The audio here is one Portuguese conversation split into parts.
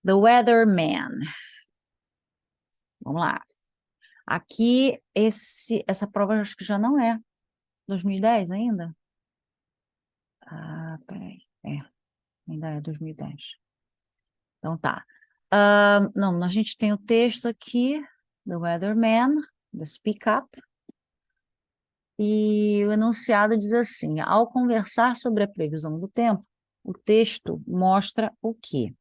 The Weatherman. Vamos lá. Aqui, essa prova acho que já não é 2010 ainda? Ah, peraí. Ainda é 2010. Então tá. Não, a gente tem o texto aqui, The Weatherman, The Speak Up. E o enunciado diz assim: ao conversar sobre a previsão do tempo, o texto mostra o quê?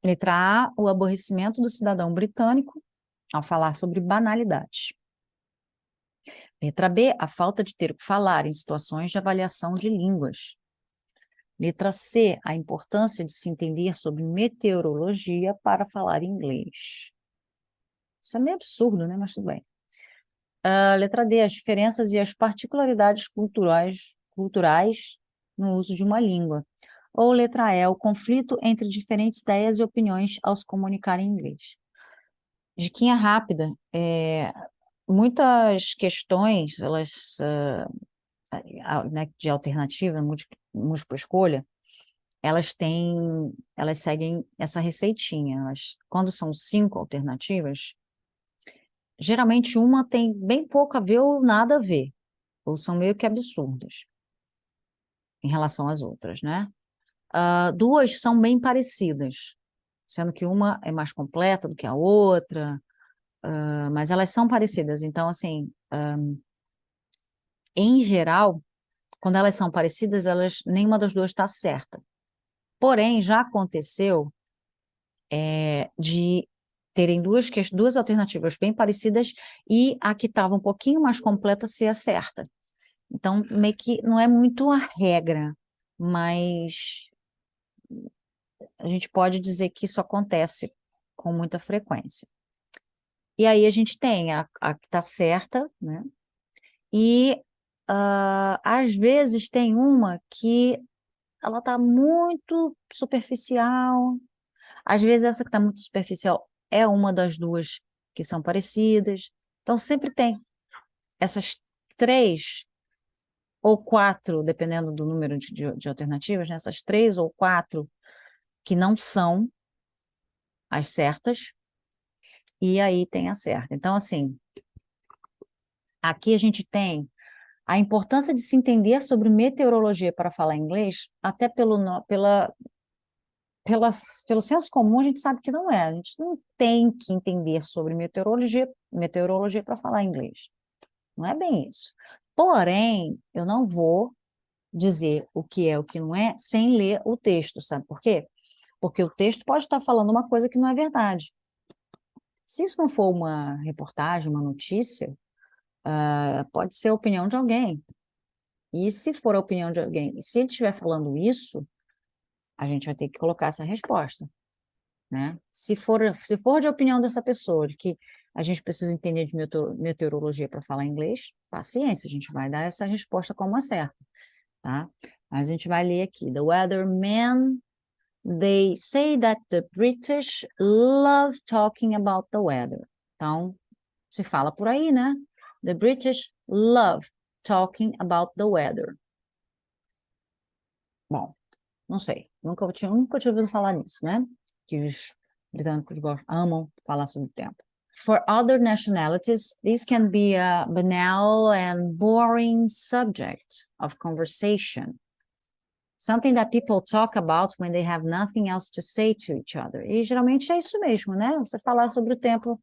Letra A, o aborrecimento do cidadão britânico ao falar sobre banalidades. Letra B, a falta de ter o que falar em situações de avaliação de línguas. Letra C, a importância de se entender sobre meteorologia para falar inglês. Isso é meio absurdo, né? Mas tudo bem. Letra D, as diferenças e as particularidades culturais no uso de uma língua. Ou letra E, o conflito entre diferentes ideias e opiniões ao se comunicar em inglês. Diquinha rápida, muitas questões, elas, né, de alternativa, múltipla escolha, elas seguem essa receitinha. Quando são 5 alternativas, geralmente uma tem bem pouco a ver ou nada a ver, ou são meio que absurdas em relação às outras, né? 2 são bem parecidas, sendo que uma é mais completa do que a outra, mas elas são parecidas. Então, assim, em geral, quando elas são parecidas, nenhuma das duas está certa. Porém, já aconteceu de terem duas alternativas bem parecidas e a que estava um pouquinho mais completa ser a certa. Então, meio que não é muito a regra, mas a gente pode dizer que isso acontece com muita frequência. E aí a gente tem a que está certa, né? E às vezes tem uma que ela está muito superficial. Às vezes essa que está muito superficial é uma das duas que são parecidas. Então sempre tem essas 3 ou 4, dependendo do número de alternativas, né? Essas 3 ou 4 que não são as certas, e aí tem a certa. Então, assim, aqui a gente tem a importância de se entender sobre meteorologia para falar inglês, até pelo senso comum, a gente sabe que não é. A gente não tem que entender sobre meteorologia para falar inglês. Não é bem isso. Porém, eu não vou dizer o que é o que não é sem ler o texto, sabe por quê? Porque o texto pode estar falando uma coisa que não é verdade. Se isso não for uma reportagem, uma notícia, pode ser a opinião de alguém. E se for a opinião de alguém, e se ele estiver falando isso, a gente vai ter que colocar essa resposta, né? Se for de opinião dessa pessoa, de que a gente precisa entender de meteorologia para falar inglês, paciência, a gente vai dar essa resposta como a certa, tá? Mas a gente vai ler aqui. The weatherman, they say that the British love talking about the weather. Então, se fala por aí, né? The British love talking about the weather. Bom, não sei, nunca tinha ouvido falar nisso, né? Que os britânicos amam falar sobre o tempo. For other nationalities, this can be a banal and boring subject of conversation. Something that people talk about when they have nothing else to say to each other. E geralmente é isso mesmo, né? Você falar sobre o tempo,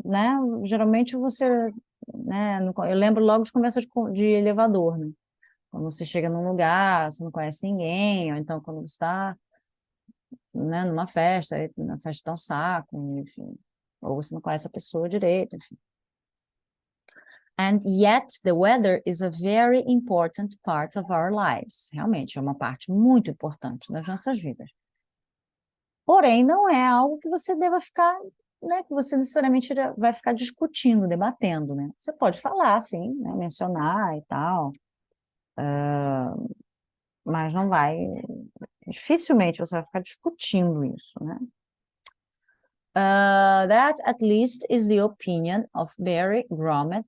né? Geralmente você, né? Eu lembro logo de conversas de elevador, né? Quando você chega num lugar, você não conhece ninguém, ou então quando você está, né, numa festa, aí na festa está um saco, enfim, ou você não conhece a pessoa direito, enfim. And yet the weather is a very important part of our lives. Realmente é uma parte muito importante das nossas vidas. Porém, não é algo que você deva ficar, né, que você necessariamente vai ficar discutindo, debatendo, né? Você pode falar, sim, né, mencionar e tal, mas não vai, dificilmente você vai ficar discutindo isso, né? That at least is the opinion of Barry Grommet,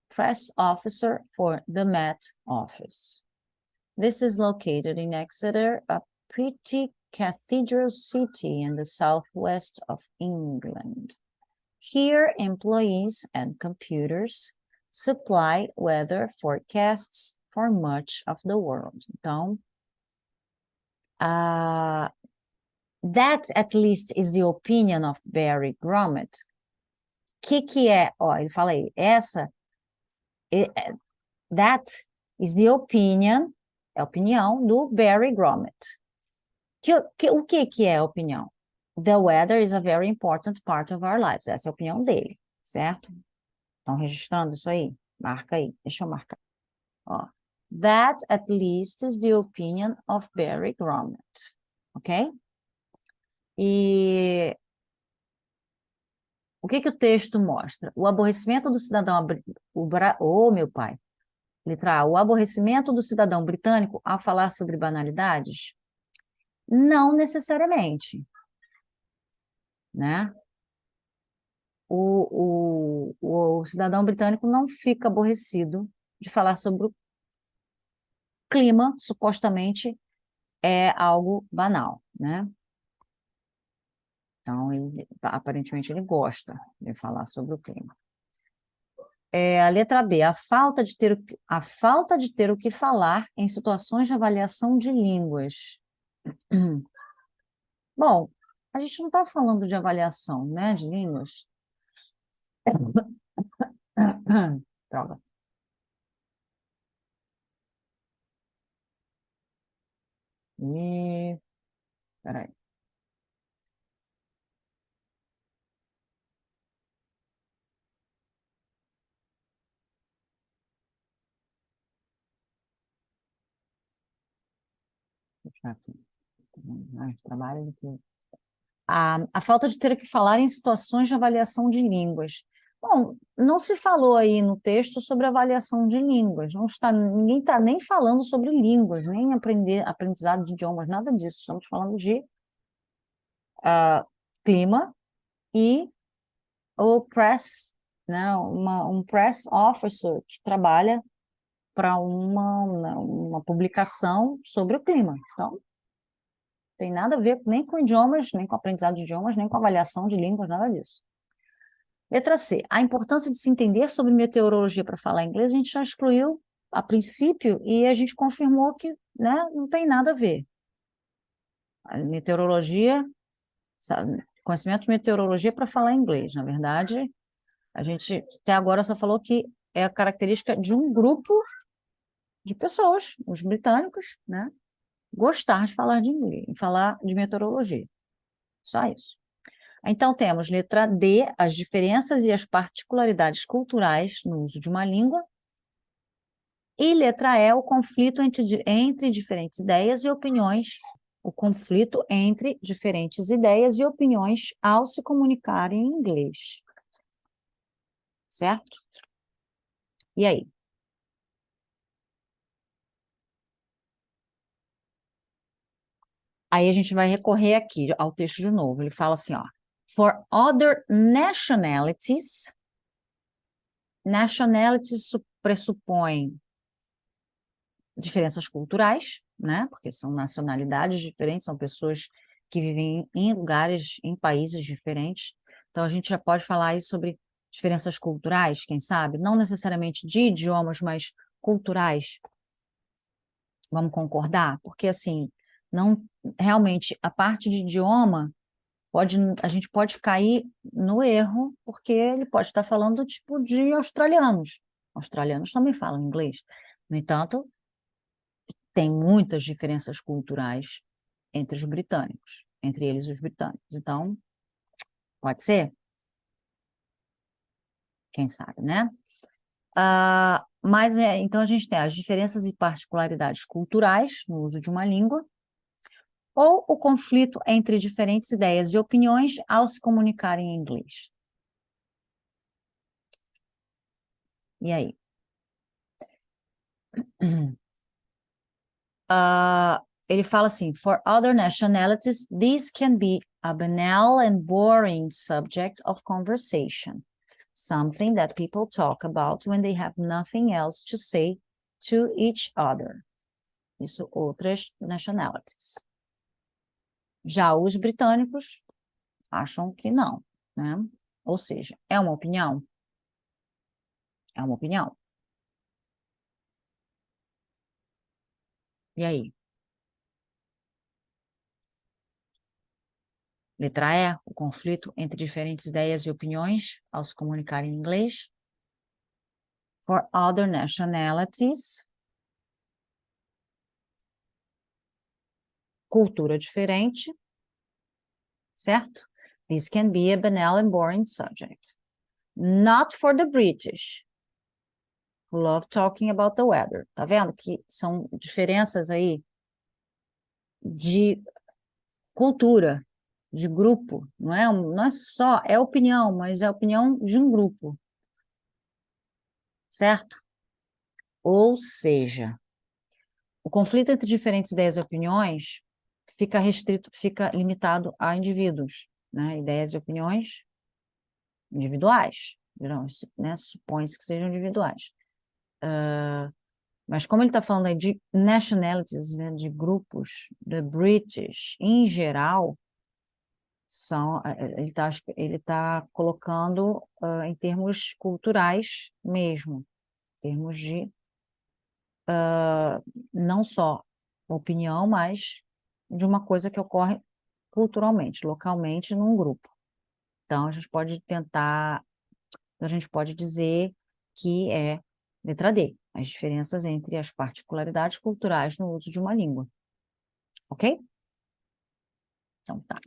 press officer for the Met Office. This is located in Exeter, a pretty cathedral city in the southwest of England. Here, employees and computers supply weather forecasts for much of the world. Então, that at least is the opinion of Barry Grommet. Que é? Ó, ele fala aí, that is the opinion, é a opinião do Barry Grommet. O que é a opinião? The weather is a very important part of our lives. Essa é a opinião dele, certo? Estão registrando isso aí? Marca aí, deixa eu marcar. Ó, that at least is the opinion of Barry Grommet. Ok? E o que o texto mostra? O aborrecimento do cidadão... meu pai. Letra A. O aborrecimento do cidadão britânico ao falar sobre banalidades? Não necessariamente. Né? O cidadão britânico não fica aborrecido de falar sobre o clima, supostamente é algo banal, né? Então, aparentemente, ele gosta de falar sobre o clima. A letra B, a falta de ter o que falar em situações de avaliação de línguas. Bom, a gente não está falando de avaliação, né, de línguas. Droga. Peraí. Aqui. Trabalho a falta de ter o que falar em situações de avaliação de línguas. Bom, não se falou aí no texto sobre avaliação de línguas, ninguém está nem falando sobre línguas, nem aprendizado de idiomas, nada disso. Estamos falando de clima e o press, né, um press officer que trabalha para uma publicação sobre o clima. Então, tem nada a ver nem com idiomas, nem com aprendizado de idiomas, nem com avaliação de línguas, nada disso. Letra C. A importância de se entender sobre meteorologia para falar inglês, a gente já excluiu a princípio e a gente confirmou que, né, não tem nada a ver. A meteorologia, conhecimento de meteorologia para falar inglês. Na verdade, a gente até agora só falou que é a característica de um grupo de pessoas, os britânicos, né, gostar de falar de inglês, falar de meteorologia. Só isso. Então, temos letra D, as diferenças e as particularidades culturais no uso de uma língua. E letra E, o conflito entre diferentes ideias e opiniões. O conflito entre diferentes ideias e opiniões ao se comunicar em inglês. Certo? E aí? Aí a gente vai recorrer aqui ao texto de novo. Ele fala assim, ó. For other nationalities pressupõem diferenças culturais, né? Porque são nacionalidades diferentes, são pessoas que vivem em lugares, em países diferentes. Então, a gente já pode falar aí sobre diferenças culturais, quem sabe? Não necessariamente de idiomas, mas culturais. Vamos concordar? Porque, assim, não realmente a parte de idioma a gente pode cair no erro, porque ele pode estar falando tipo de australianos. Australianos também falam inglês. No entanto, tem muitas diferenças culturais entre os britânicos, entre eles e os britânicos. Então, pode ser? Quem sabe, né? Mas, então, a gente tem as diferenças e particularidades culturais no uso de uma língua, ou o conflito entre diferentes ideias e opiniões ao se comunicarem em inglês. E aí? Ele fala assim, for other nationalities, this can be a banal and boring subject of conversation, something that people talk about when they have nothing else to say to each other. Isso, outras nationalities. Já os britânicos acham que não, né? Ou seja, é uma opinião? É uma opinião. E aí? Letra E, o conflito entre diferentes ideias e opiniões ao se comunicar em inglês. For other nationalities, cultura diferente, certo? This can be a banal and boring subject. Not for the British, who love talking about the weather. Tá vendo que são diferenças aí de cultura, de grupo, não é só, é opinião, mas é a opinião de um grupo, certo? Ou seja, o conflito entre diferentes ideias e opiniões fica restrito, fica limitado a indivíduos, né? Ideias e opiniões individuais, né? Supõe-se que sejam individuais. Mas como ele está falando aí de nationalities, né, de grupos, the British, em geral, ele tá colocando em termos culturais mesmo, em termos de não só opinião, mas de uma coisa que ocorre culturalmente, localmente, num grupo. Então, a gente pode dizer que é letra D, as diferenças entre as particularidades culturais no uso de uma língua. Ok? Então tá.